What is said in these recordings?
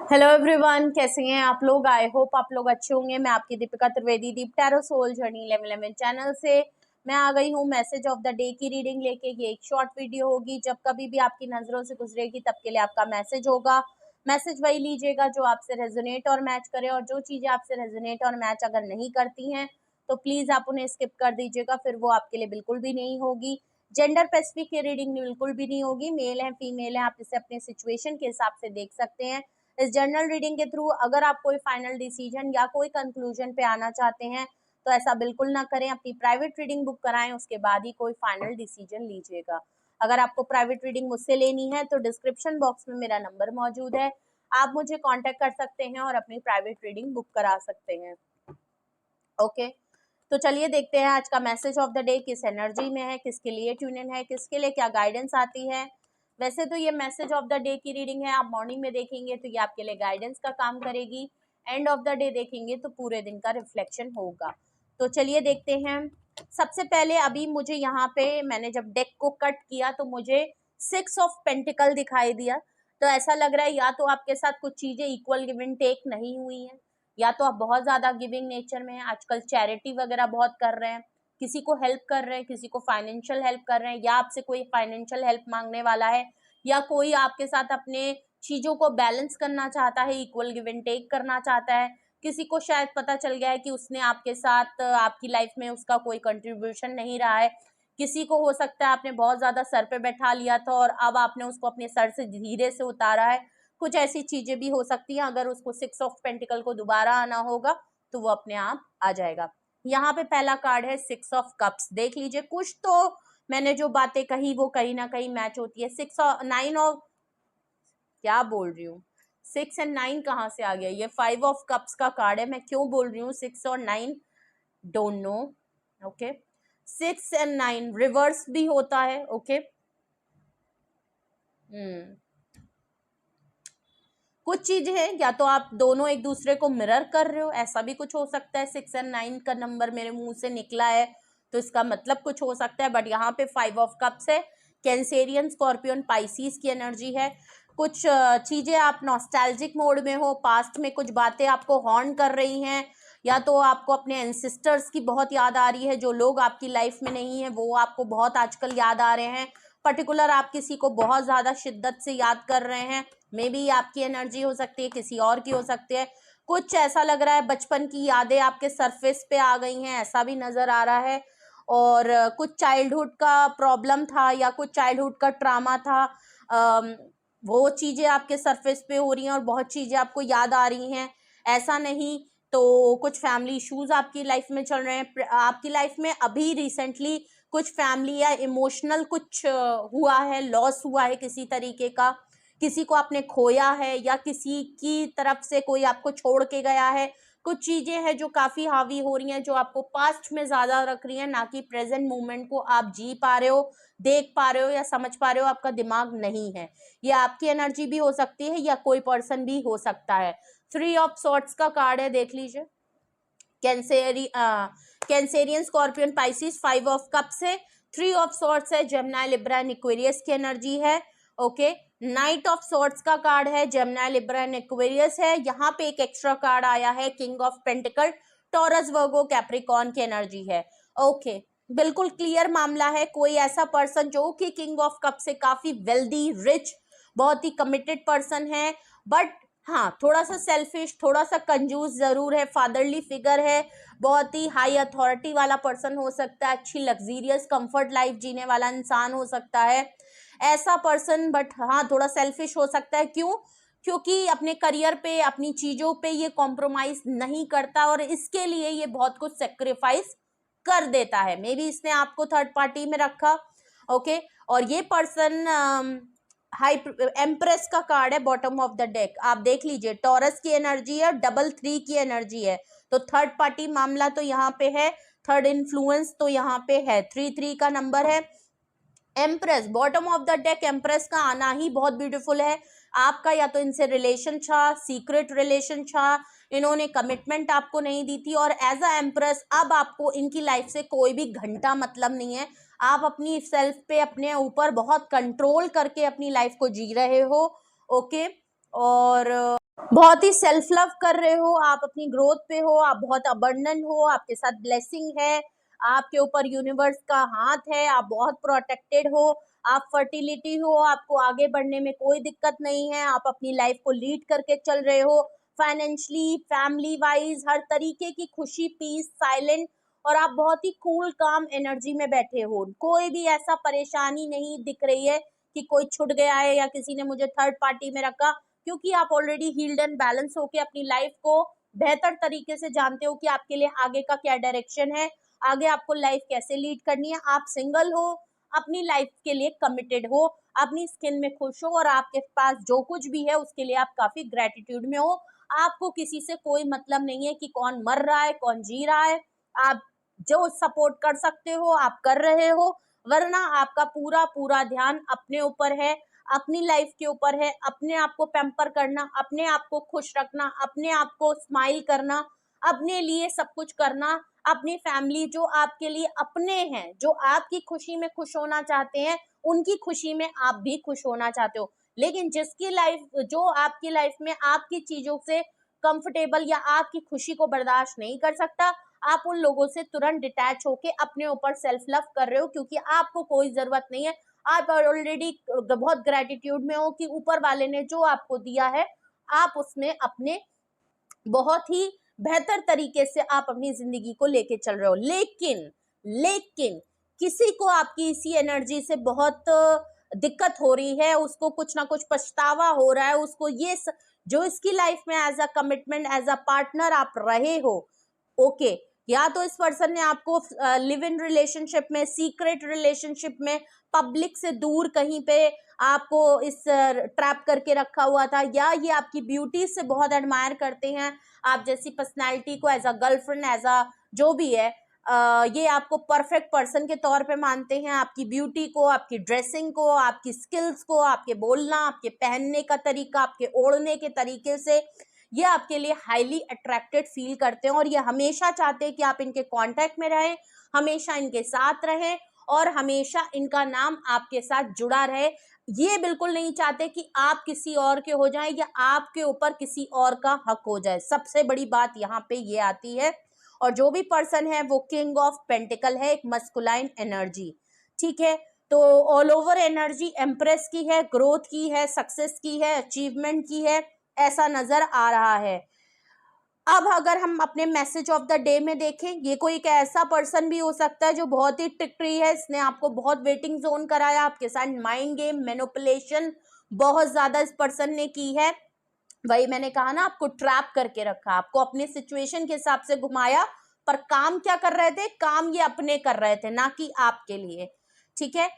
Hello everyone, कैसे हैं आप लोग। आई होप आप लोग अच्छे होंगे। मैं आपकी दीपिका त्रिवेदी, दीप टैरो सोल जर्नी 11 चैनल से मैं आ गई हूँ मैसेज ऑफ द डे की रीडिंग लेके। ये एक शॉर्ट वीडियो होगी, जब कभी भी आपकी नजरों से गुजरेगी तब के लिए आपका मैसेज होगा। मैसेज वही लीजिएगा जो आपसे रेजोनेट और मैच करे, और जो चीजें आपसे रेजोनेट और मैच अगर नहीं करती हैं तो प्लीज आप उन्हें स्किप कर दीजिएगा, फिर वो आपके लिए बिल्कुल भी नहीं होगी। जेंडर स्पेसिफिक ये रीडिंग बिल्कुल भी नहीं होगी। मेल है फीमेल है, आप इसे अपने सिचुएशन के हिसाब से देख सकते हैं। इस जर्नल रीडिंग के थ्रू अगर आप कोई फाइनल डिसीजन या कोई कंक्लूजन पे आना चाहते हैं तो ऐसा बिल्कुल ना करें। अपनी प्राइवेट रीडिंग बुक कराएं, उसके बाद ही कोई फाइनल डिसीजन लीजिएगा। अगर आपको प्राइवेट रीडिंग मुझसे लेनी है तो डिस्क्रिप्शन बॉक्स में मेरा नंबर मौजूद है, आप मुझे कांटेक्ट कर सकते हैं और अपनी प्राइवेट रीडिंग बुक करा सकते हैं। ओके, तो चलिए देखते हैं आज का मैसेज ऑफ द डे किस एनर्जी में है, किसके लिए ट्यून इन है, किसके लिए क्या गाइडेंस आती है। वैसे तो ये मैसेज ऑफ द डे की रीडिंग है, आप मॉर्निंग में देखेंगे तो ये आपके लिए गाइडेंस का काम करेगी, एंड ऑफ द डे देखेंगे तो पूरे दिन का रिफ्लेक्शन होगा। तो चलिए देखते हैं। सबसे पहले अभी मुझे यहाँ पे मैंने जब डेक को कट किया तो मुझे 6 ऑफ पेंटिकल दिखाई दिया। तो ऐसा लग रहा है या तो आपके साथ कुछ चीजें इक्वल गिव एंड टेक नहीं हुई हैं, या तो आप बहुत ज्यादा गिविंग नेचर में हैं। आजकल चैरिटी वगैरह बहुत कर रहे हैं, किसी को हेल्प कर रहे हैं, किसी को फाइनेंशियल हेल्प कर रहे हैं, या आपसे कोई फाइनेंशियल हेल्प मांगने वाला है, या कोई आपके साथ अपने चीजों को बैलेंस करना चाहता है, इक्वल गिव एंड टेक करना चाहता है। किसी को शायद पता चल गया है कि उसने आपके साथ आपकी लाइफ में उसका कोई कंट्रीब्यूशन नहीं रहा है। किसी को हो सकता है आपने बहुत ज्यादा सर पे बैठा लिया था और अब आपने उसको अपने सर से धीरे से उतारा है। कुछ ऐसी चीजें भी हो सकती हैं। अगर उसको 6 ऑफ पेंटिकल को दोबारा आना होगा तो वो अपने आप आ जाएगा। यहाँ पे पहला कार्ड है 6 ऑफ कप्स। देख लीजिए, कुछ तो मैंने जो बातें कही वो कहीं ना कहीं मैच होती है। 6 और 9 ऑफ, क्या बोल रही हूँ, 6 एंड 9 कहाँ से आ गया। ये 5 ऑफ कप्स का कार्ड है। मैं क्यों बोल रही हूँ 6 और 9, don't know. Okay, 6 and 9 reverse भी होता है। ओके, कुछ चीजें हैं या तो आप दोनों एक दूसरे को मिरर कर रहे हो, ऐसा भी कुछ हो सकता है। 6 एंड 9 का नंबर मेरे मुंह से निकला है तो इसका मतलब कुछ हो सकता है, बट यहाँ पे 5 ऑफ कप्स है। कैंसेरियन, स्कॉर्पियन, पाइसीज की एनर्जी है। कुछ चीजें आप नॉस्टैल्जिक मोड में हो, पास्ट में कुछ बातें आपको हॉर्न कर रही हैं, या तो आपको अपने एंसिस्टर्स की बहुत याद आ रही है। जो लोग आपकी लाइफ में नहीं है वो आपको बहुत आजकल याद आ रहे हैं। पर्टिकुलर आप किसी को बहुत ज्यादा शिद्दत से याद कर रहे हैं। मे बी आपकी एनर्जी हो सकती है, किसी और की हो सकती है। कुछ ऐसा लग रहा है बचपन की यादें आपके सरफेस पे आ गई हैं, ऐसा भी नजर आ रहा है। और कुछ चाइल्डहुड का प्रॉब्लम था या कुछ चाइल्डहुड का ट्रामा था, वो चीजें आपके सरफेस पे हो रही हैं और बहुत चीजें आपको याद आ रही हैं। ऐसा नहीं तो कुछ फैमिली इश्यूज आपकी लाइफ में चल रहे हैं। आपकी लाइफ में अभी रिसेंटली कुछ फैमिली या इमोशनल कुछ हुआ है, लॉस हुआ है किसी तरीके का, किसी को आपने खोया है या किसी की तरफ से कोई आपको छोड़ के गया है। कुछ चीजें हैं जो काफी हावी हो रही हैं, जो आपको पास्ट में ज्यादा रख रही हैं, ना कि प्रेजेंट मोमेंट को आप जी पा रहे हो, देख पा रहे हो या समझ पा रहे हो। आपका दिमाग नहीं है। ये आपकी एनर्जी भी हो सकती है या कोई पर्सन भी हो सकता है। 3 ऑफ सॉर्ट्स का कार्ड है, देख लीजिए। Cancerian, scorpion, Pisces, 5 of cups है। 3 ऑफ सॉर्ट्स है, जेमिनी, लिब्रा एंड एक्वेरियस की एनर्जी है। ओके, नाइट ऑफ सॉर्ट्स का कार्ड है, जेमिनी, लिब्रा एंड एक्वेरियस है। यहाँ पे एक एक्स्ट्रा कार्ड आया है, king of pentacle, taurus, Virgo, Capricorn की एनर्जी है। ओके, बिल्कुल क्लियर मामला है। कोई ऐसा पर्सन जो कि किंग ऑफ कप से काफी वेल्दी, रिच, बहुत ही कमिटेड पर्सन है, बट हाँ थोड़ा सा सेल्फिश, थोड़ा सा कंजूस जरूर है। फादरली फिगर है, बहुत ही हाई अथॉरिटी वाला पर्सन हो सकता है, अच्छी लग्जीरियस कंफर्ट लाइफ जीने वाला इंसान हो सकता है ऐसा पर्सन। बट हाँ थोड़ा सेल्फिश हो सकता है। क्यों? क्योंकि अपने करियर पे, अपनी चीजों पे ये कॉम्प्रोमाइज नहीं करता और इसके लिए ये बहुत कुछ सेक्रीफाइस कर देता है। मे बी इसने आपको थर्ड पार्टी में रखा। ओके, और ये पर्सन हाई एम्प्रेस का कार्ड है बॉटम ऑफ द डेक। आप देख लीजिए, टॉरस की एनर्जी है, 3 की एनर्जी है, तो थर्ड पार्टी मामला तो यहाँ पे है, थर्ड इन्फ्लुएंस तो यहाँ पे है, 3 का नंबर है। Empress bottom of the deck, empress का आना ही बहुत ब्यूटीफुल है। आपका या तो इनसे रिलेशन था, सीक्रेट रिलेशन था, इन्होंने कमिटमेंट आपको नहीं दी थी, और एज अ एम्प्रेस अब आपको इनकी लाइफ से कोई भी घंटा मतलब नहीं है। आप अपनी सेल्फ पे, अपने ऊपर बहुत कंट्रोल करके अपनी लाइफ को जी रहे हो। ओके, और बहुत ही सेल्फ लव कर रहे हो, आप अपनी ग्रोथ पे हो, आप बहुत अबंडन हो, आपके साथ ब्लेसिंग है, आपके ऊपर यूनिवर्स का हाथ है, आप बहुत प्रोटेक्टेड हो, आप फर्टिलिटी हो, आपको आगे बढ़ने में कोई दिक्कत नहीं है, आप अपनी लाइफ को लीड करके चल रहे हो, फाइनेंशियली, फैमिली वाइज, हर तरीके की खुशी, पीस, साइलेंट, और आप बहुत ही कूल काम एनर्जी में बैठे हो। कोई भी ऐसा परेशानी नहीं दिख रही है कि कोई छूट गया है या किसी ने मुझे थर्ड पार्टी में रखा, क्योंकि आप ऑलरेडी हील्ड एंड बैलेंस होके अपनी लाइफ को बेहतर तरीके से जानते हो कि आपके लिए आगे का क्या डायरेक्शन है, आगे आपको लाइफ कैसे लीड करनी है। आप सिंगल हो, अपनी लाइफ के लिए कमिटेड हो, अपनी स्किन में खुश हो, और आपके पास जो कुछ भी है उसके लिए आप काफी ग्रेटिट्यूड में हो। आपको किसी से कोई मतलब नहीं है कि कौन मर रहा है कौन जी रहा है, आप जो सपोर्ट कर सकते हो आप कर रहे हो, वरना आपका पूरा पूरा ध्यान अपने ऊपर है, अपनी लाइफ के ऊपर है, अपने आप को पैम्पर करना, अपने आप को खुश रखना, अपने आप को स्माइल करना, अपने लिए सब कुछ करना, अपनी फैमिली जो आपके लिए अपने हैं, जो आपकी खुशी में खुश होना चाहते हैं, उनकी खुशी में आप भी खुश होना चाहते हो। लेकिन जिसकी लाइफ, जो आपकी लाइफ में आपकी चीजों से कंफर्टेबल या आपकी खुशी को बर्दाश्त नहीं कर सकता, आप उन लोगों से तुरंत डिटैच होके अपने ऊपर सेल्फ लव कर रहे हो, क्योंकि आपको कोई जरूरत नहीं है। आप ऑलरेडी बहुत ग्रेटिट्यूड में हो कि ऊपर वाले ने जो आपको दिया है, आप उसमें अपने बहुत ही बेहतर तरीके से आप अपनी जिंदगी को लेके चल रहे हो। लेकिन लेकिन किसी को आपकी इसी एनर्जी से बहुत दिक्कत हो रही है, उसको कुछ ना कुछ पछतावा हो रहा है, उसको ये जो इसकी लाइफ में as a commitment, as a partner आप रहे हो, ओके, या तो इस पर्सन ने आपको लिव इन रिलेशनशिप में, सीक्रेट रिलेशनशिप में, पब्लिक से दूर कहीं पे आपको इस ट्रैप करके रखा हुआ था, या ये आपकी ब्यूटी से बहुत एडमायर करते हैं, आप जैसी पर्सनालिटी को as a girlfriend, as a जो भी है, ये आपको परफेक्ट पर्सन के तौर पे मानते हैं, आपकी ब्यूटी को, आपकी ड्रेसिंग को, आपकी स्किल्स को, आपके बोलना, आपके पहनने का तरीका, आपके ओढ़ने के तरीके से ये आपके लिए हाईली अट्रैक्टेड फील करते हैं, और ये हमेशा चाहते हैं कि आप इनके कांटेक्ट में रहें, हमेशा इनके साथ रहें, और हमेशा इनका नाम आपके साथ जुड़ा रहे। ये बिल्कुल नहीं चाहते कि आप किसी और के हो जाएं या आपके ऊपर किसी और का हक हो जाए। सबसे बड़ी बात यहाँ पे ये आती है। और जो भी पर्सन है वो किंग ऑफ पेंटिकल है, एक मस्कुलाइन एनर्जी, ठीक है। तो ऑल ओवर एनर्जी एम्प्रेस की है, ग्रोथ की है, सक्सेस की है, अचीवमेंट की है, ऐसा नजर आ रहा है। अब अगर हम अपने मैसेज ऑफ द डे में देखें, ये कोई एक ऐसा पर्सन भी हो सकता है जो बहुत ही ट्रिकी है, इसने आपको बहुत वेटिंग जोन कराया, आपके साथ माइंड गेम, मैनिपुलेशन बहुत ज्यादा इस पर्सन ने की है। वही मैंने कहा ना, आपको ट्रैप करके रखा, आपको अपने सिचुएशन के हिसाब से घुमाया, पर काम क्या कर रहे थे, काम ये अपने कर रहे थे, ना कि आपके लिए, ठीक है।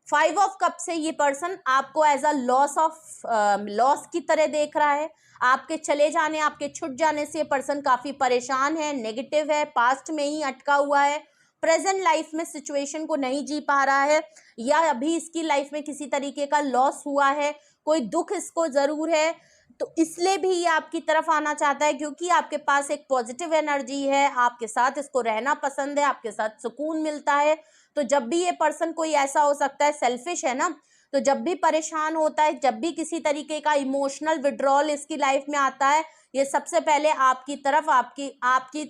5 ऑफ कप से ये पर्सन आपको एज अ लॉस की तरह देख रहा है। आपके चले जाने, आपके छूट जाने से ये पर्सन काफी परेशान है, नेगेटिव है, पास्ट में ही अटका हुआ है, प्रेजेंट लाइफ में सिचुएशन को नहीं जी पा रहा है, या अभी इसकी लाइफ में किसी तरीके का लॉस हुआ है, कोई दुख इसको जरूर है, तो इसलिए भी ये आपकी तरफ आना चाहता है, क्योंकि आपके पास एक पॉजिटिव एनर्जी है, आपके साथ इसको रहना पसंद है, आपके साथ सुकून मिलता है। तो जब भी ये पर्सन, कोई ऐसा हो सकता है सेल्फिश है ना, तो जब भी परेशान होता है, जब भी किसी तरीके का इमोशनल विड्रॉल इसकी लाइफ में आता है, ये सबसे पहले आपकी तरफ, आपकी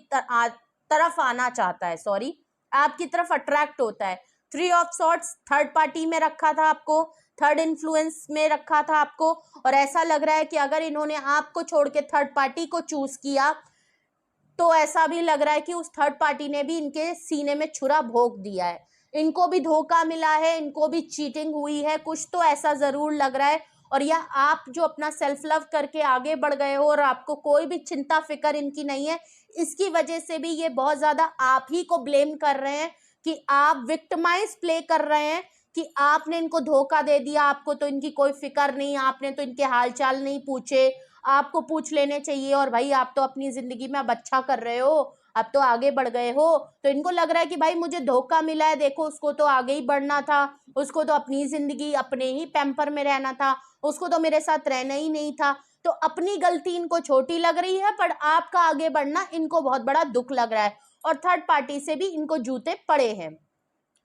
तरफ आना चाहता है, सॉरी, आपकी तरफ अट्रैक्ट होता है। 3 ऑफ सॉर्ट्स थर्ड पार्टी में रखा था आपको, थर्ड इन्फ्लुएंस में रखा था आपको, और ऐसा लग रहा है कि अगर इन्होंने आपको छोड़ के थर्ड पार्टी को चूज किया, तो ऐसा भी लग रहा है कि उस थर्ड पार्टी ने भी इनके सीने में छुरा भोंक दिया है, इनको भी धोखा मिला है, इनको भी चीटिंग हुई है, कुछ तो ऐसा जरूर लग रहा है। और या आप जो अपना सेल्फ लव करके आगे बढ़ गए हो और आपको कोई भी चिंता फिक्र इनकी नहीं है, इसकी वजह से भी ये बहुत ज्यादा आप ही को ब्लेम कर रहे हैं, कि आप विक्टिमाइज प्ले कर रहे हैं, कि आपने इनको धोखा दे दिया, आपको तो इनकी कोई फिक्र नहीं, आपने तो इनके हालचाल नहीं पूछे, आपको पूछ लेने चाहिए, और भाई आप तो अपनी जिंदगी में अब अच्छा कर रहे हो, अब तो आगे बढ़ गए हो। तो इनको लग रहा है कि भाई मुझे धोखा मिला है, देखो उसको तो आगे ही बढ़ना था, उसको तो अपनी जिंदगी अपने ही पैम्पर में रहना था, उसको तो मेरे साथ रहना ही नहीं था। तो अपनी गलती इनको छोटी लग रही है, पर आपका आगे बढ़ना इनको बहुत बड़ा दुख लग रहा है, और थर्ड पार्टी से भी इनको जूते पड़े हैं।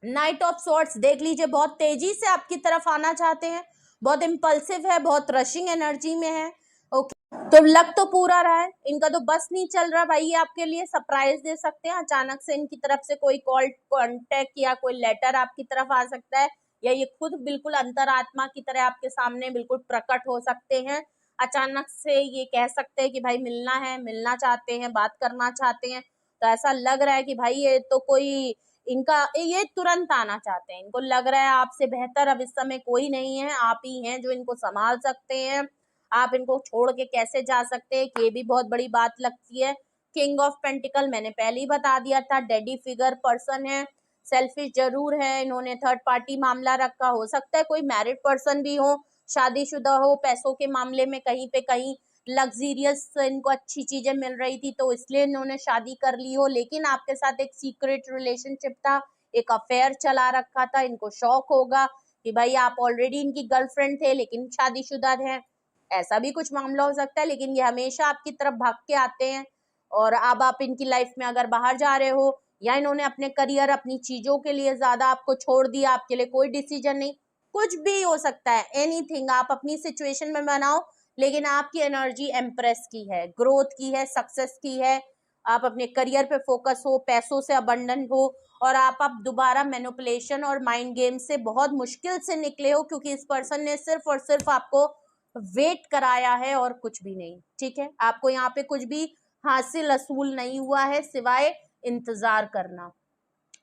नाइट ऑफ सॉर्ट्स देख लीजिए, बहुत तेजी से आपकी तरफ आना चाहते हैं, बहुत इम्पल्सिव है, बहुत रशिंग एनर्जी में है, ओके, तो लग तो पूरा रहा है, इनका तो बस नहीं चल रहा भाई। ये आपके लिए सरप्राइज दे सकते हैं, अचानक से इनकी तरफ से कोई कॉल, कॉन्टेक्ट या कोई लेटर आपकी तरफ आ सकता है, या ये खुद बिल्कुल अंतरात्मा की तरह आपके सामने बिल्कुल प्रकट हो सकते हैं। अचानक से ये कह सकते हैं कि भाई मिलना है, मिलना चाहते हैं, बात करना चाहते हैं। तो ऐसा लग रहा है कि भाई ये तो कोई इनका, ये तुरंत आना चाहते हैं। इनको लग रहा है आपसे बेहतर अब इस समय कोई नहीं है, आप ही हैं जो इनको संभाल सकते हैं। आप इनको छोड़ के कैसे जा सकते हैं, ये भी बहुत बड़ी बात लगती है। किंग ऑफ पेंटिकल मैंने पहले ही बता दिया था, डैडी फिगर पर्सन है, सेल्फिश जरूर है, इन्होंने थर्ड पार्टी मामला रखा, हो सकता है कोई मैरिड पर्सन भी हो, शादीशुदा हो, पैसों के मामले में कहीं पे कहीं लग्जीरियस इनको अच्छी चीजें मिल रही थी तो इसलिए इन्होंने शादी कर ली हो, लेकिन आपके साथ एक सीक्रेट रिलेशनशिप था, एक अफेयर चला रखा था। इनको शौक होगा कि भाई आप ऑलरेडी इनकी गर्लफ्रेंड थे लेकिन शादीशुदा है, ऐसा भी कुछ मामला हो सकता है। लेकिन ये हमेशा आपकी तरफ भाग के आते हैं, और अब आप इनकी लाइफ में अगर बाहर जा रहे हो, या इन्होंने अपने करियर, अपनी चीजों के लिए ज्यादा आपको छोड़ दिया, आपके लिए कोई डिसीजन नहीं, कुछ भी हो सकता है, एनीथिंग आप अपनी सिचुएशन में बनाओ, लेकिन आपकी एनर्जी एम्प्रेस की है, ग्रोथ की है, सक्सेस की है। आप अपने करियर पे फोकस हो, पैसों से अबंडन हो, और आप दोबारा मैनिपुलेशन और माइंड गेम से बहुत मुश्किल से निकले हो, क्योंकि इस पर्सन ने सिर्फ और सिर्फ आपको वेट कराया है और कुछ भी नहीं। ठीक है, आपको यहाँ पे कुछ भी हासिल असूल नहीं हुआ है सिवाय इंतजार करना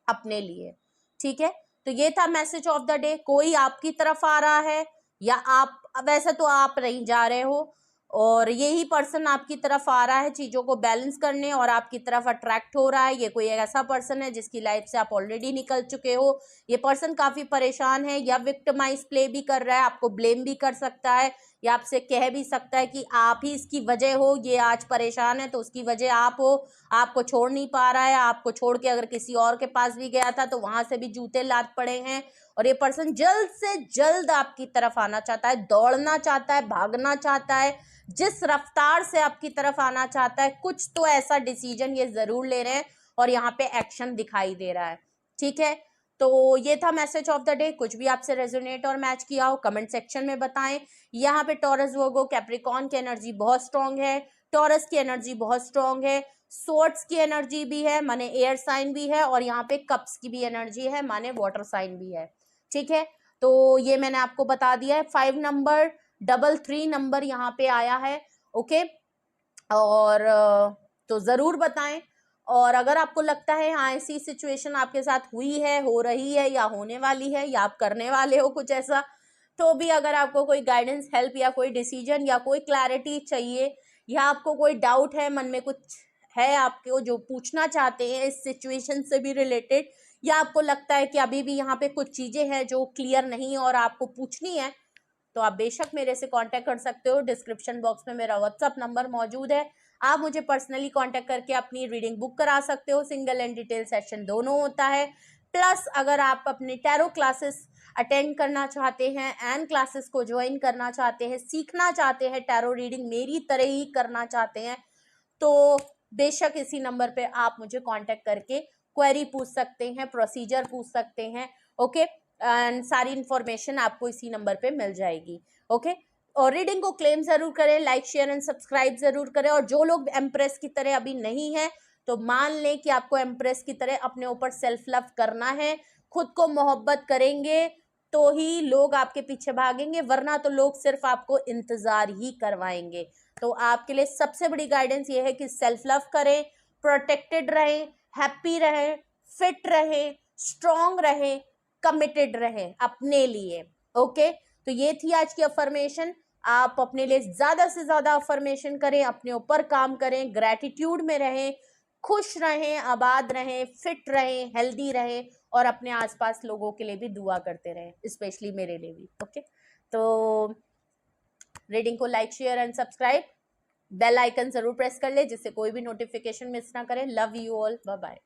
अपने लिए। ठीक है, तो ये था मैसेज ऑफ द डे। कोई आपकी तरफ आ रहा है, या आप, वैसे तो आप नहीं जा रहे हो, और यही पर्सन आपकी तरफ आ रहा है चीजों को बैलेंस करने, और आपकी तरफ अट्रैक्ट हो रहा है। ये कोई ऐसा पर्सन है जिसकी लाइफ से आप ऑलरेडी निकल चुके हो। ये पर्सन काफी परेशान है, या विक्टिमाइज प्ले भी कर रहा है, आपको ब्लेम भी कर सकता है, या आपसे कह भी सकता है कि आप ही इसकी वजह हो, ये आज परेशान है तो उसकी वजह आप हो, आपको छोड़ नहीं पा रहा है, आपको छोड़ के अगर किसी और के पास भी गया था तो वहां से भी जूते लाद पड़े हैं। और ये पर्सन जल्द से जल्द आपकी तरफ आना चाहता है, दौड़ना चाहता है, भागना चाहता है, जिस रफ्तार से आपकी तरफ आना चाहता है, कुछ तो ऐसा डिसीजन ये जरूर ले रहे हैं, और यहाँ पे एक्शन दिखाई दे रहा है। ठीक है, तो ये था मैसेज ऑफ द डे। कुछ भी आपसे रेजोनेट और मैच किया हो कमेंट सेक्शन में बताएं। यहाँ पे टॉरस, वर्गो, कैप्रिकॉन की एनर्जी बहुत स्ट्रांग है, टॉरस की एनर्जी बहुत स्ट्रांग है, सोर्ट्स की एनर्जी भी है, माने एयर साइन भी है, और यहाँ पे कप्स की भी एनर्जी है, माने वाटर साइन भी है। ठीक है, तो ये मैंने आपको बता दिया है। 5 नंबर, 33 नंबर यहाँ पे आया है। ओके, और तो जरूर बताएं। और अगर आपको लगता है हाँ ऐसी सिचुएशन आपके साथ हुई है, हो रही है, या होने वाली है, या आप करने वाले हो कुछ ऐसा, तो भी अगर आपको कोई गाइडेंस, हेल्प, या कोई डिसीजन, या कोई क्लैरिटी चाहिए, या आपको कोई डाउट है, मन में कुछ है आपको जो पूछना चाहते हैं इस सिचुएशन से भी रिलेटेड, या आपको लगता है कि अभी भी यहाँ पे कुछ चीजें हैं जो क्लियर नहीं और आपको पूछनी है, तो आप बेशक मेरे से कांटेक्ट कर सकते हो। डिस्क्रिप्शन बॉक्स में मेरा व्हाट्सअप नंबर मौजूद है, आप मुझे पर्सनली कांटेक्ट करके अपनी रीडिंग बुक करा सकते हो। सिंगल एंड डिटेल सेशन दोनों होता है। प्लस अगर आप अपने टैरो क्लासेस अटेंड करना चाहते हैं, एंड क्लासेस को ज्वाइन करना चाहते हैं, सीखना चाहते हैं, टैरो रीडिंग मेरी तरह ही करना चाहते हैं, तो बेशक इसी नंबर पे आप मुझे कांटेक्ट करके क्वेरी पूछ सकते हैं, प्रोसीजर पूछ सकते हैं। ओके, एंड सारी इंफॉर्मेशन आपको इसी नंबर पे मिल जाएगी। ओके, और रीडिंग को क्लेम जरूर करें, लाइक, शेयर एंड सब्सक्राइब जरूर करें। और जो लोग एम्प्रेस की तरह अभी नहीं है, तो मान लें कि आपको एम्प्रेस की तरह अपने ऊपर सेल्फ लव करना है, खुद को मोहब्बत करेंगे तो ही लोग आपके पीछे भागेंगे, वरना तो लोग सिर्फ आपको इंतजार ही करवाएंगे। तो आपके लिए सबसे बड़ी गाइडेंस ये है कि सेल्फ लव करें, प्रोटेक्टेड रहें, हैप्पी रहें, फिट रहें, स्ट्रॉन्ग रहें, कमिटेड रहें अपने लिए। ओके, तो ये थी आज की अफर्मेशन। आप अपने लिए ज्यादा से ज्यादा अफर्मेशन करें, अपने ऊपर काम करें, ग्रैटिट्यूड में रहें, खुश रहें, आबाद रहें, फिट रहें, हेल्दी रहें, और अपने आसपास लोगों के लिए भी दुआ करते रहें, स्पेशली मेरे लिए भी। ओके, तो रीडिंग को like, share and subscribe, bell icon जरूर प्रेस कर ले जिससे कोई भी नोटिफिकेशन मिस ना करे। Love you all, bye bye.